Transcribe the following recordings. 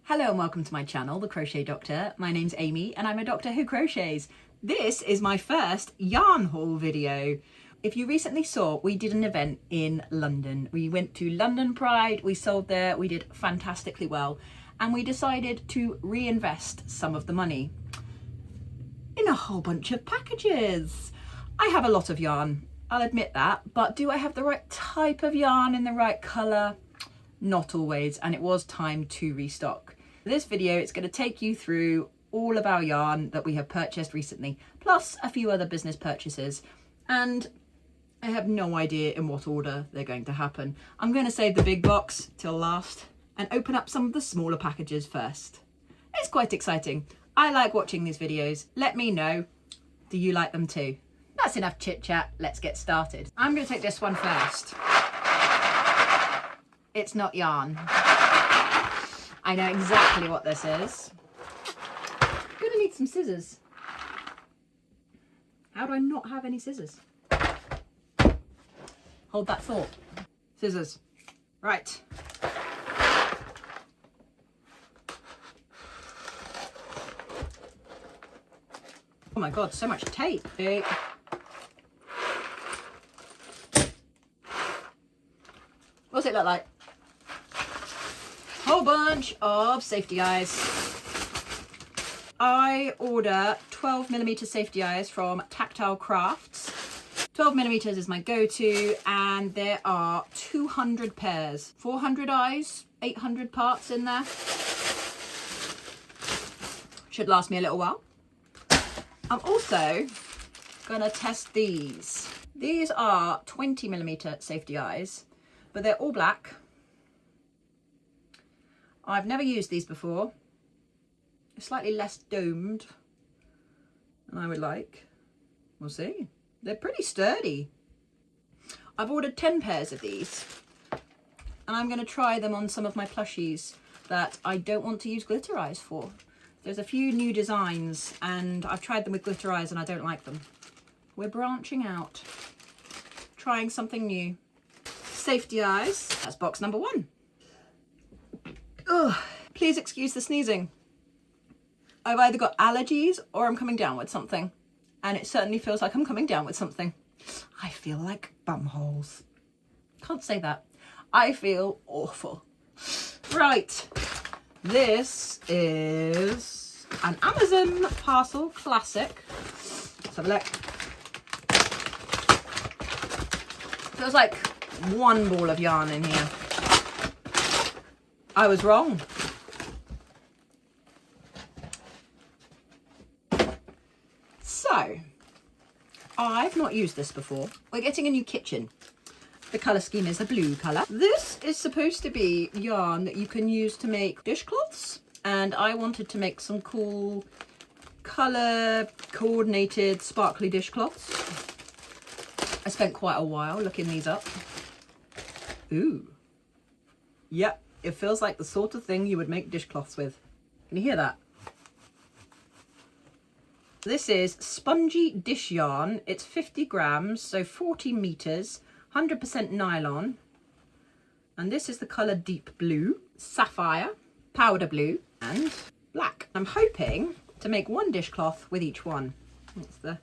Hello and welcome to my channel, The Crochet Doctor. My name's Amy and I'm a doctor who crochets. This is my first yarn haul video. If you recently saw, we did an event in London. We went to London Pride, we sold there, we did fantastically well, and we decided to reinvest some of the money in a whole bunch of packages. I have a lot of yarn, I'll admit that, but do I have the right type of yarn in the right colour? Not always, and it was time to restock. This video, it's going to take you through all of our yarn that we have purchased recently, plus a few other business purchases, and I have no idea in what order they're going to happen. I'm going to save the big box till last and open up some of the smaller packages first. It's quite exciting. I like watching these videos. Let me know, do you like them too? That's enough chit chat, let's get started. I'm going to take this one first. It's not yarn. I know exactly what this is. I'm gonna need some scissors. How do I not have any scissors? Hold that thought. Scissors. Right. Oh my God, so much tape. What's it look like? Whole bunch of safety eyes. I order 12mm safety eyes from Tactile Crafts. 12mm is my go-to, and there are 200 pairs, 400 eyes, 800 parts in there. Should last me a little while. I'm also gonna test these. These are 20mm safety eyes, but they're all black. I've never used these before. They're slightly less domed than I would like. We'll see. They're pretty sturdy. I've ordered 10 pairs of these, and I'm going to try them on some of my plushies that I don't want to use glitter eyes for. There's a few new designs, and I've tried them with glitter eyes and I don't like them. We're branching out, trying something new. Safety eyes, that's box number 1. Ugh, please excuse the sneezing. I've either got allergies or I'm coming down with something. And it certainly feels like I'm coming down with something. I feel like bumholes. Can't say that. I feel awful. Right, this is an Amazon parcel classic. Let's have a look. Feels like one ball of yarn in here. I was wrong. So, I've not used this before. We're getting a new kitchen. The colour scheme is a blue colour. This is supposed to be yarn that you can use to make dishcloths, and I wanted to make some cool colour coordinated sparkly dishcloths. I spent quite a while looking these up. Ooh. Yep. It feels like the sort of thing you would make dishcloths with. Can you hear that? This is spongy dish yarn. It's 50 grams, so 40 meters, 100% nylon. And this is the colour deep blue, sapphire, powder blue, and black. I'm hoping to make one dishcloth with each one. That's the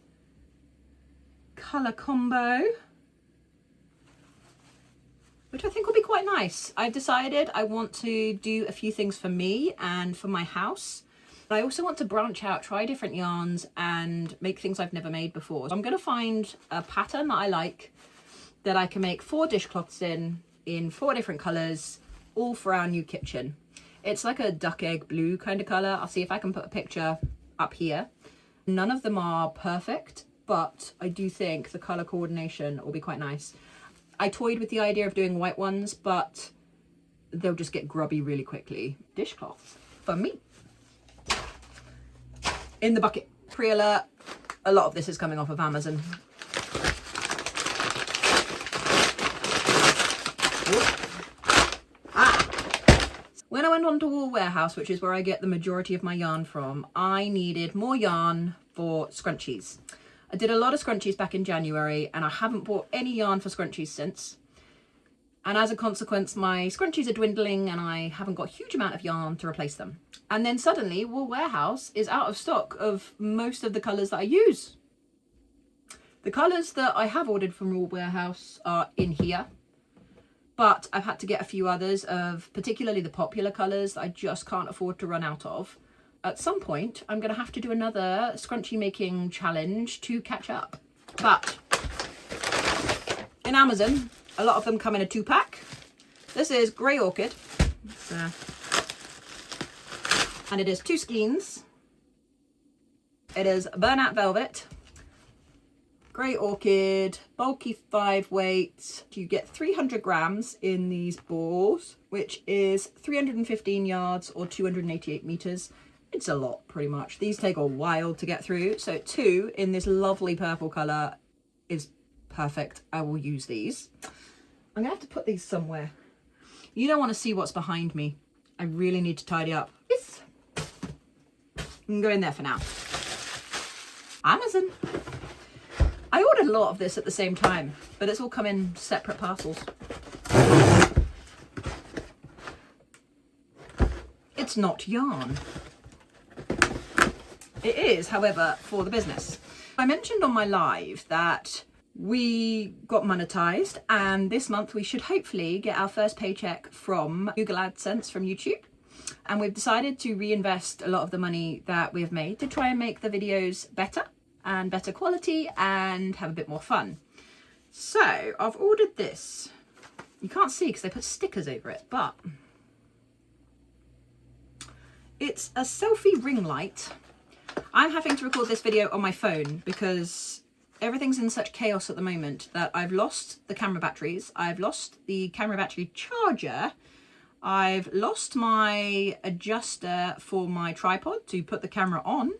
colour combo, which I think will be quite nice. I've decided I want to do a few things for me and for my house. But I also want to branch out, try different yarns and make things I've never made before. So I'm going to find a pattern that I like that I can make 4 dishcloths in 4 different colours, all for our new kitchen. It's like a duck egg blue kind of colour. I'll see if I can put a picture up here. None of them are perfect, but I do think the colour coordination will be quite nice. I toyed with the idea of doing white ones, but they'll just get grubby really quickly. Dishcloths for me. In the bucket. Pre-alert. A lot of this is coming off of Amazon. When I went on to Wool Warehouse, which is where I get the majority of my yarn from, I needed more yarn for scrunchies. I did a lot of scrunchies back in January, and I haven't bought any yarn for scrunchies since. And as a consequence, my scrunchies are dwindling and I haven't got a huge amount of yarn to replace them. And then suddenly Wool Warehouse is out of stock of most of the colours that I use. The colours that I have ordered from Wool Warehouse are in here, but I've had to get a few others of particularly the popular colours that I just can't afford to run out of. At some point, I'm going to have to do another scrunchie making challenge to catch up. But in Amazon, a lot of them come in a 2-pack. This is Grey Orchid. And it is 2 skeins. It is Burnout Velvet, Grey Orchid, bulky 5 weight. You get 300 grams in these balls, which is 315 yards or 288 meters. It's a lot, pretty much. These take a while to get through. So 2 in this lovely purple color is perfect. I will use these. I'm gonna have to put these somewhere. You don't want to see what's behind me. I really need to tidy up. This can go in there for now. Amazon. I ordered a lot of this at the same time, but it's all come in separate parcels. It's not yarn. It is, however, for the business. I mentioned on my live that we got monetized, and this month we should hopefully get our first paycheck from Google AdSense from YouTube. And we've decided to reinvest a lot of the money that we've made to try and make the videos better and better quality and have a bit more fun. So I've ordered this. You can't see because they put stickers over it, but it's a selfie ring light. I'm having to record this video on my phone because everything's in such chaos at the moment that I've lost the camera batteries, I've lost the camera battery charger, I've lost my adjuster for my tripod to put the camera on.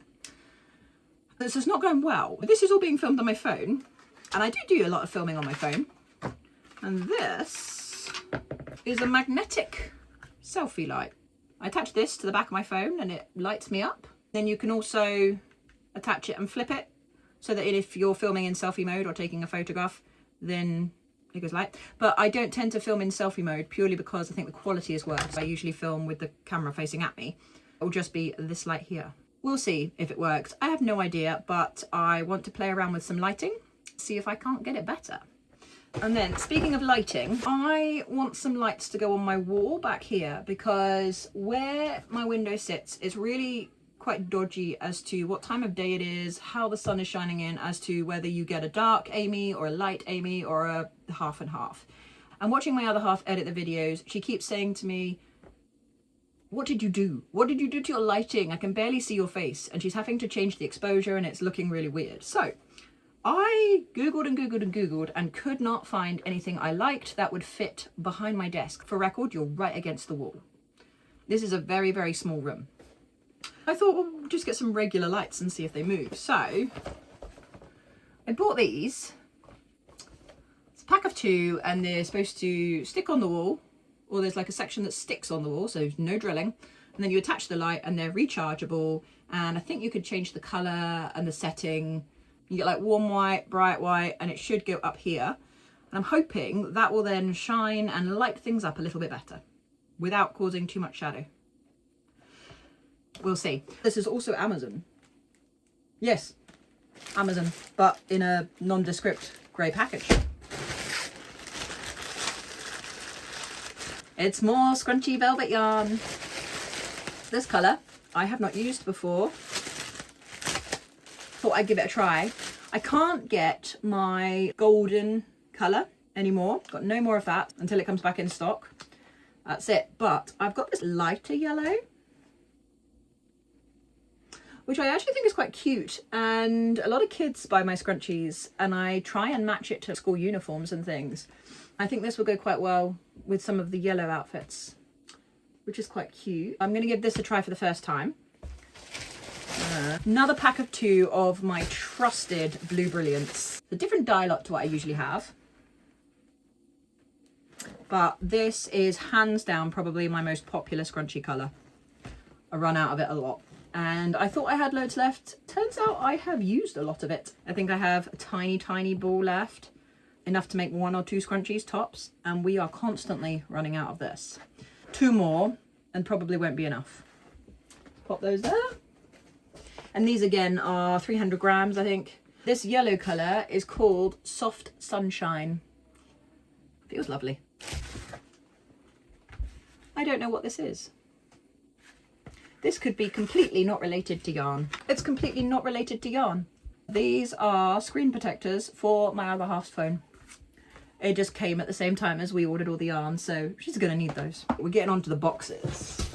This is not going well. This is all being filmed on my phone, and I do a lot of filming on my phone. And this is a magnetic selfie light. I attach this to the back of my phone and it lights me up. Then you can also attach it and flip it so that if you're filming in selfie mode or taking a photograph, then it goes light. But I don't tend to film in selfie mode purely because I think the quality is worse. I usually film with the camera facing at me. It will just be this light here. We'll see if it works. I have no idea, but I want to play around with some lighting, see if I can't get it better. And then, speaking of lighting, I want some lights to go on my wall back here because where my window sits is really quite dodgy as to what time of day it is, how the sun is shining in, as to whether you get a dark Amy or a light Amy or a half and half. And watching my other half edit the videos, she keeps saying to me, what did you do? What did you do to your lighting? I can barely see your face. And she's having to change the exposure and it's looking really weird. So I Googled and Googled and Googled and could not find anything I liked that would fit behind my desk. For record, you're right against the wall. This is a very, very small room. I thought, well, we'll just get some regular lights and see if they move. So I bought these. It's a pack of 2 and they're supposed to stick on the wall, or there's like a section that sticks on the wall, so no drilling. And then you attach the light and they're rechargeable. And I think you could change the color and the setting. You get like warm white, bright white, and it should go up here. And I'm hoping that will then shine and light things up a little bit better without causing too much shadow. We'll see. This is also Amazon. Yes, Amazon, but in a nondescript grey package. It's more scrunchy velvet yarn. This colour I have not used before. Thought I'd give it a try. I can't get my golden colour anymore. Got no more of that until it comes back in stock. That's it. But I've got this lighter yellow, which I actually think is quite cute. And a lot of kids buy my scrunchies and I try and match it to school uniforms and things. I think this will go quite well with some of the yellow outfits, which is quite cute. I'm going to give this a try for the first time. Another pack of 2 of my trusted Blue Brilliants. A different dye lot to what I usually have. But this is hands down probably my most popular scrunchie colour. I run out of it a lot. And I thought I had loads left. Turns out I have used a lot of it. I think I have a tiny, tiny ball left. enough to make 1 or 2 scrunchies tops, and we are constantly running out of this. 2 more and probably won't be enough. Pop those there. And these again are 300 grams, I think. This yellow colour is called Soft Sunshine. Feels lovely. I don't know what this is. This could be completely not related to yarn. It's completely not related to yarn. These are screen protectors for my other half's phone. It just came at the same time as we ordered all the yarn, so she's gonna need those. We're getting on to the boxes.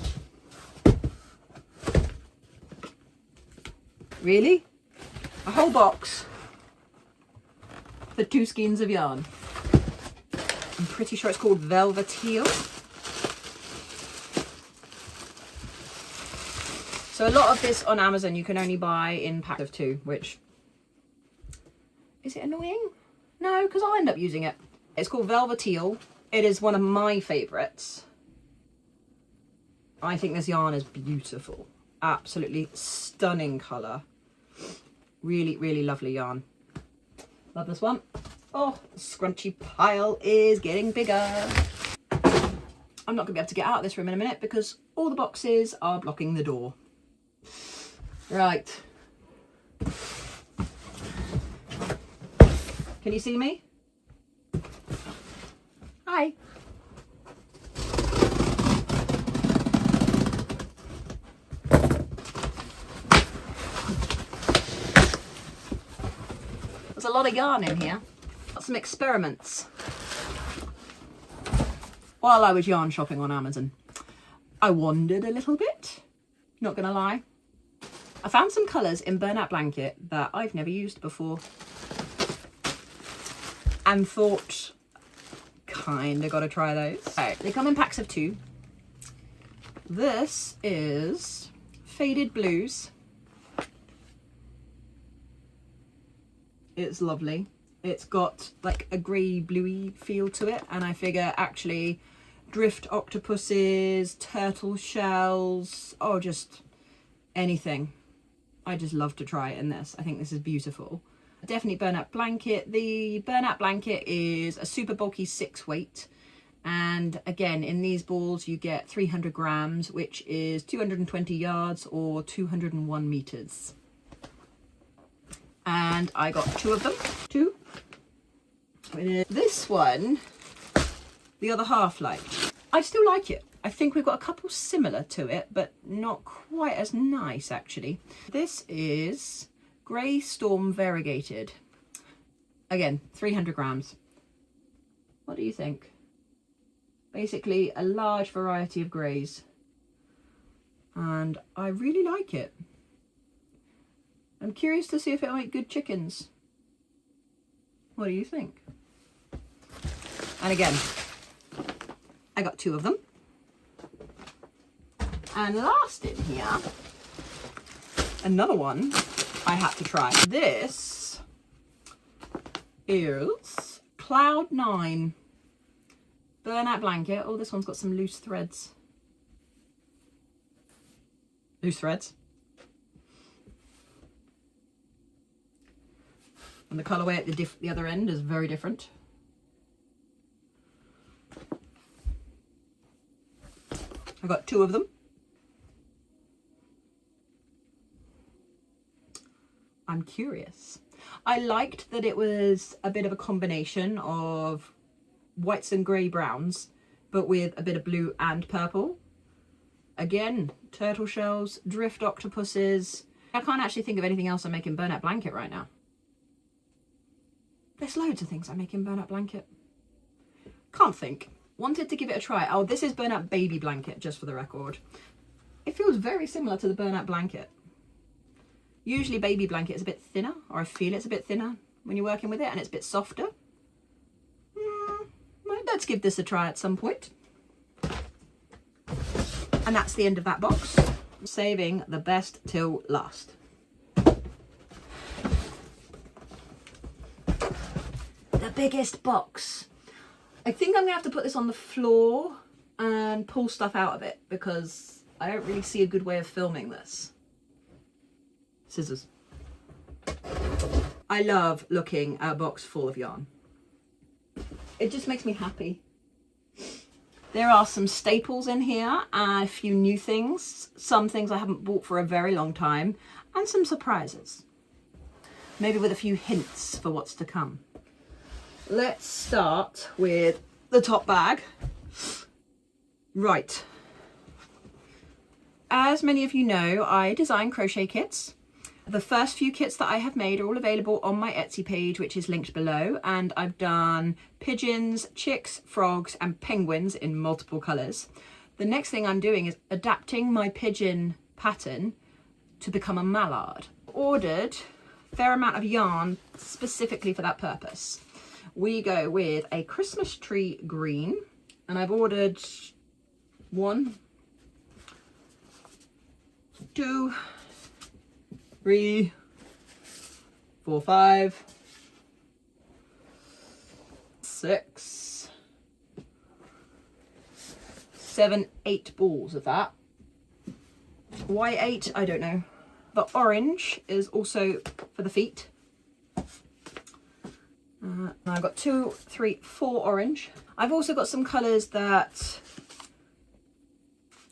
Really? A whole box for 2 skeins of yarn. I'm pretty sure it's called Velveteal. So a lot of this on Amazon you can only buy in packs of 2, which, is it annoying? No, because I'll end up using it. It's called Velveteal. It is one of my favourites. I think this yarn is beautiful. Absolutely stunning colour. Really, really lovely yarn. Love this one. Oh, the scrunchy pile is getting bigger. I'm not going to be able to get out of this room in a minute because all the boxes are blocking the door. Right. Can you see me? Hi. There's a lot of yarn in here. Got some experiments. While I was yarn shopping on Amazon, I wandered a little bit, not gonna lie. I found some colours in Burnout Blanket that I've never used before and thought, kinda gotta try those. Right, they come in packs of 2. This is Faded Blues. It's lovely. It's got like a grey bluey feel to it, and I figure actually drift octopuses, turtle shells, oh, just anything. I just love to try it in this. I think this is beautiful. Definitely Burnout Blanket. The Burnout Blanket is a super bulky 6 weight, and again in these balls you get 300 grams, which is 220 yards or 201 meters. And I got 2 of them. 2. This one, the other half liked. I still like it. I think we've got a couple similar to it, but not quite as nice actually. This is Grey Storm Variegated. Again, 300 grams. What do you think? Basically a large variety of greys. And I really like it. I'm curious to see if it'll make good chickens. What do you think? And again, I got 2 of them. And last in here, another one I had to try. This is Cloud 9 Burnout Blanket. Oh, this one's got some loose threads. Loose threads. And the colourway at the other end is very different. I got 2 of them. I'm curious. I liked that it was a bit of a combination of whites and grey browns, but with a bit of blue and purple. Again, turtle shells, drift octopuses. I can't actually think of anything else I make in Burnout Blanket right now. There's loads of things I make in Burnout Blanket. Can't think. Wanted to give it a try. Oh, this is Burnout Baby Blanket, just for the record. It feels very similar to the Burnout Blanket. Usually Baby Blanket is a bit thinner, or I feel it's a bit thinner when you're working with it, and it's a bit softer. Let's give this a try at some point. And that's the end of that box. Saving the best till last. The biggest box. I think I'm gonna have to put this on the floor and pull stuff out of it because I don't really see a good way of filming this. Scissors. I love looking at a box full of yarn. It just makes me happy. There are some staples in here and a few new things, some things I haven't bought for a very long time, and some surprises. Maybe with a few hints for what's to come. Let's start with the top bag. Right. As many of you know, I design crochet kits. The first few kits that I have made are all available on my Etsy page, which is linked below, and I've done pigeons, chicks, frogs and penguins in multiple colours. The next thing I'm doing is adapting my pigeon pattern to become a mallard. Ordered a fair amount of yarn specifically for that purpose. We go with a Christmas tree green, and I've ordered 1, 2, 3, 4, 5, 6, 7, 8 balls of that. Why 8? I don't know. The orange is also for the feet. I've got 2, 3, 4 orange. I've also got some colours that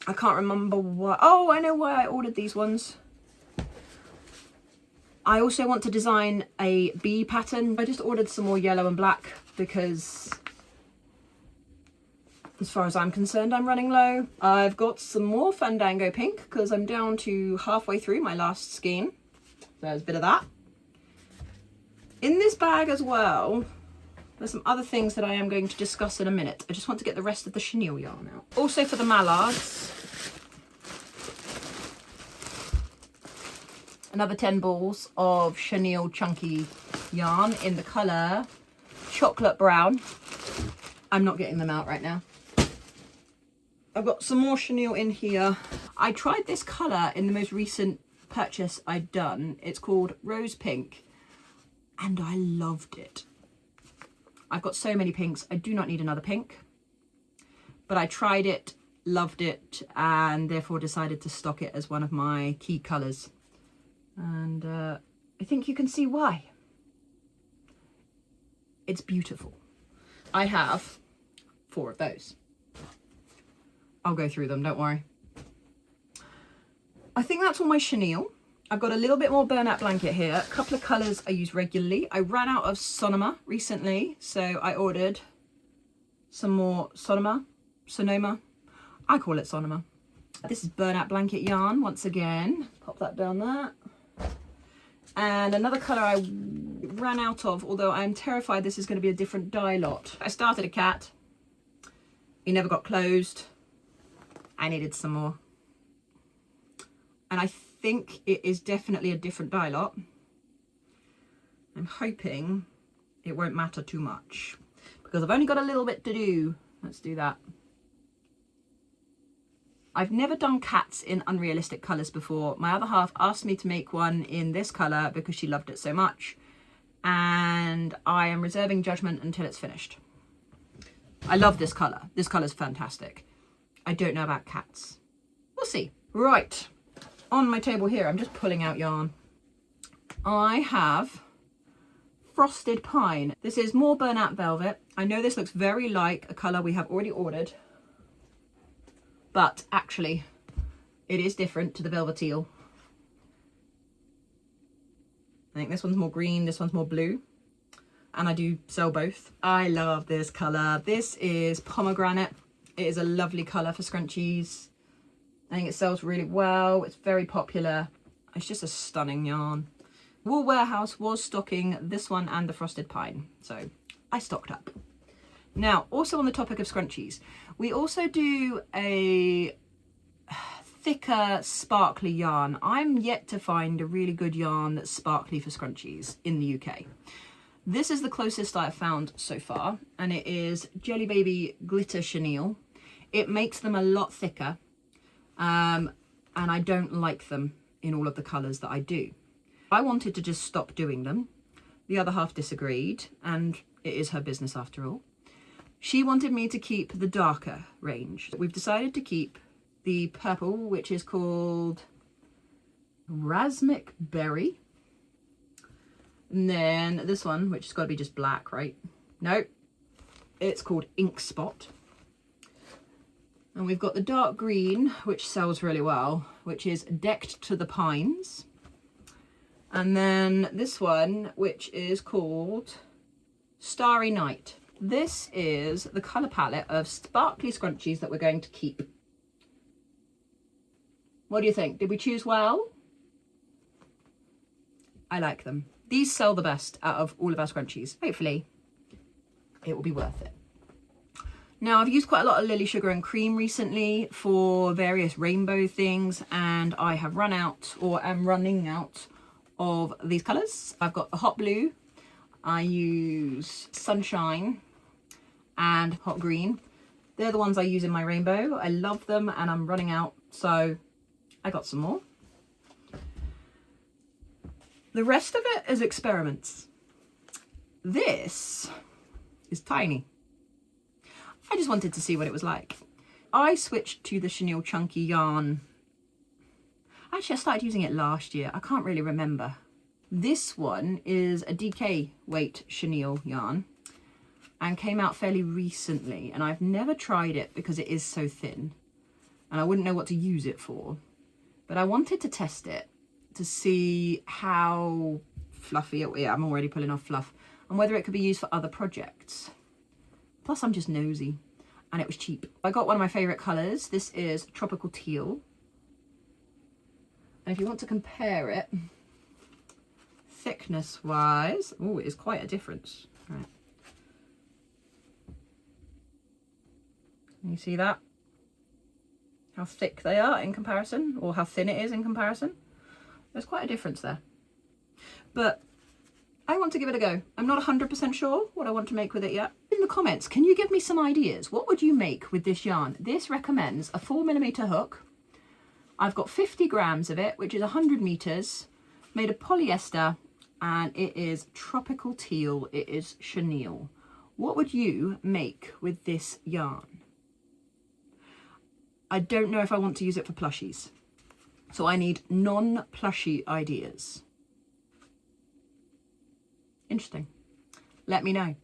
I can't remember why. Oh, I know why I ordered these ones. I also want to design a bee pattern. I just ordered some more yellow and black because, as far as I'm concerned, I'm running low. I've got some more Fandango pink because I'm down to halfway through my last skein. So there's a bit of that. In this bag as well, there's some other things that I am going to discuss in a minute. I just want to get the rest of the chenille yarn out. Also for the mallards, another 10 balls of chenille chunky yarn in the colour chocolate brown. I'm not getting them out right now. I've got some more chenille in here. I tried this colour in the most recent purchase I'd done. It's called Rose Pink, and I loved it. I've got so many pinks. I do not need another pink, but I tried it, loved it, and therefore decided to stock it as one of my key colours. And I think you can see why. It's beautiful. I have 4 of those. I'll go through them, don't worry. I think that's all my chenille. I've got a little bit more Burnout blanket here. A couple of colours I use regularly. I ran out of Sonoma recently, so I ordered some more Sonoma. I call it Sonoma. This is Burnout blanket yarn once again. Pop that down there. And another colour I ran out of, although I'm terrified this is going to be a different dye lot. I started a cat. He never got closed. I needed some more. And I think it is definitely a different dye lot. I'm hoping it won't matter too much because I've only got a little bit to do. Let's do that. I've never done cats in unrealistic colours before. My other half asked me to make one in this colour because she loved it so much, and I am reserving judgment until it's finished. I love this colour. This colour's fantastic. I don't know about cats. We'll see. Right, on my table here, I'm just pulling out yarn. I have Frosted Pine. This is more Burnout Velvet. I know this looks very like a colour we have already ordered, but actually it is different to the Velveteal. I think this one's more green, this one's more blue, and I do sell both. I love this colour. This is Pomegranate. It is a lovely colour for scrunchies. I think it sells really well. It's very popular. It's just a stunning yarn. Wool Warehouse was stocking this one and the Frosted Pine, so I stocked up. Now, also on the topic of scrunchies, we also do a thicker sparkly yarn. I'm yet to find a really good yarn that's sparkly for scrunchies in the UK. This is the closest I've found so far, and it is Jelly Baby Glitter Chenille. It makes them a lot thicker, and I don't like them in all of the colours that I do. I wanted to just stop doing them. The other half disagreed, and it is her business after all. She wanted me to keep the darker range. We've decided to keep the purple, which is called Rasmic Berry. And then this one, which has got to be just black, right? Nope. It's called Ink Spot. And we've got the dark green, which sells really well, which is Decked to the Pines. And then this one, which is called Starry Night. This is the colour palette of sparkly scrunchies that we're going to keep. What do you think? Did we choose well? I like them. These sell the best out of all of our scrunchies. Hopefully it will be worth it. Now, I've used quite a lot of Lily Sugar and Cream recently for various rainbow things, and I have run out, or am running out, of these colours. I've got the Hot Blue, I use Sunshine and Hot Green. They're the ones I use in my rainbow. I love them and I'm running out, so I got some more. The rest of it is experiments. This is tiny. I just wanted to see what it was like. I switched to the Chenille Chunky yarn. Actually, I started using it last year. I can't really remember. This one is a DK weight Chenille yarn and came out fairly recently, and I've never tried it because it is so thin and I wouldn't know what to use it for. But I wanted to test it to see how fluffy it, yeah, I'm already pulling off fluff, and whether it could be used for other projects. Plus, I'm just nosy, and it was cheap. I got one of my favourite colours. This is Tropical Teal. And if you want to compare it, thickness-wise, oh, it is quite a difference. Right. Can you see that? How thick they are in comparison, or how thin it is in comparison. There's quite a difference there. But I want to give it a go. I'm not 100% sure what I want to make with it yet. In the comments, can you give me some ideas? What would you make with this yarn? This recommends a 4mm hook. I've got 50 grams of it, which is 100 meters, made of polyester, and it is Tropical Teal. It is Chenille. What would you make with this yarn? I don't know if I want to use it for plushies, so I need non-plushie ideas. Interesting. Let me know.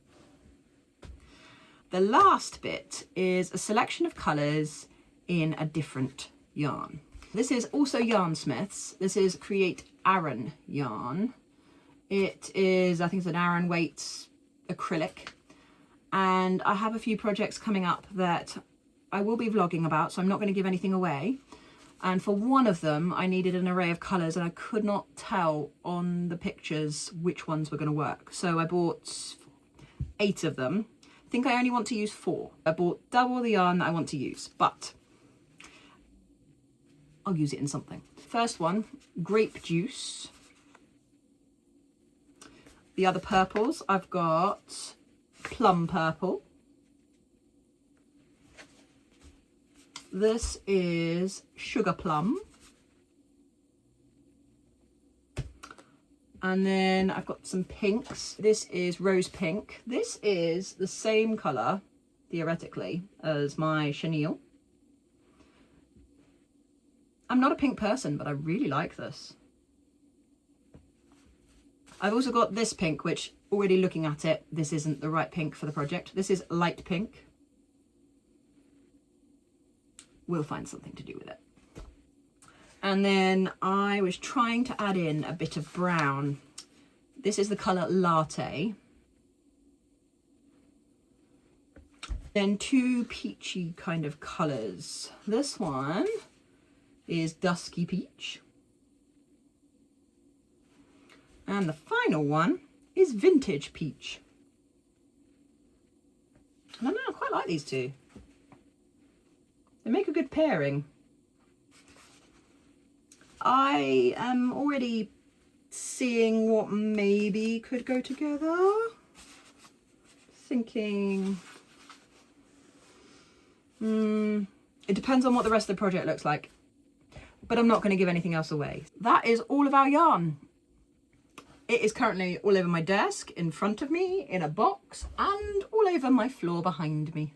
The last bit is a selection of colours in a different yarn. This is also Yarnsmiths. This is Create Aran yarn. It is, I think it's an Aran weight acrylic. And I have a few projects coming up that I will be vlogging about, so I'm not going to give anything away. And for one of them, I needed an array of colours and I could not tell on the pictures which ones were going to work. So I bought 8 of them. I think I only want to use 4. I bought double the yarn that I want to use, but I'll use it in something. First one, Grape Juice. The other purples, I've got Plum Purple. This is Sugar Plum. And then I've got some pinks. This is Rose Pink. This is the same colour, theoretically, as my Chenille. I'm not a pink person, but I really like this. I've also got this pink, which, already looking at it, this isn't the right pink for the project. This is Light Pink. We'll find something to do with it. And then I was trying to add in a bit of brown. This is the colour Latte. Then 2 peachy kind of colours. This one is Dusky Peach. And the final one is Vintage Peach. I don't know, I quite like these two. They make a good pairing. I am already seeing what maybe could go together. Thinking, it depends on what the rest of the project looks like. But I'm not going to give anything else away. That is all of our yarn. It is currently all over my desk, in front of me, in a box, and all over my floor behind me.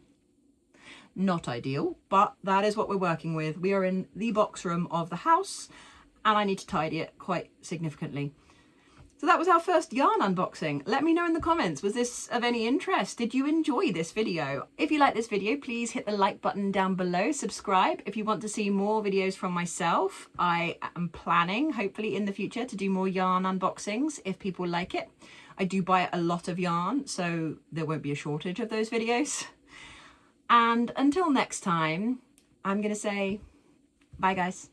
Not ideal, but that is what we're working with. We are in the box room of the house and I need to tidy it quite significantly. So that was our first yarn unboxing. Let me know in the comments, was this of any interest? Did you enjoy this video? If you like this video, please hit the like button down below, subscribe. If you want to see more videos from myself, I am planning, hopefully in the future, to do more yarn unboxings if people like it. I do buy a lot of yarn, so there won't be a shortage of those videos. And until next time, I'm gonna say bye guys.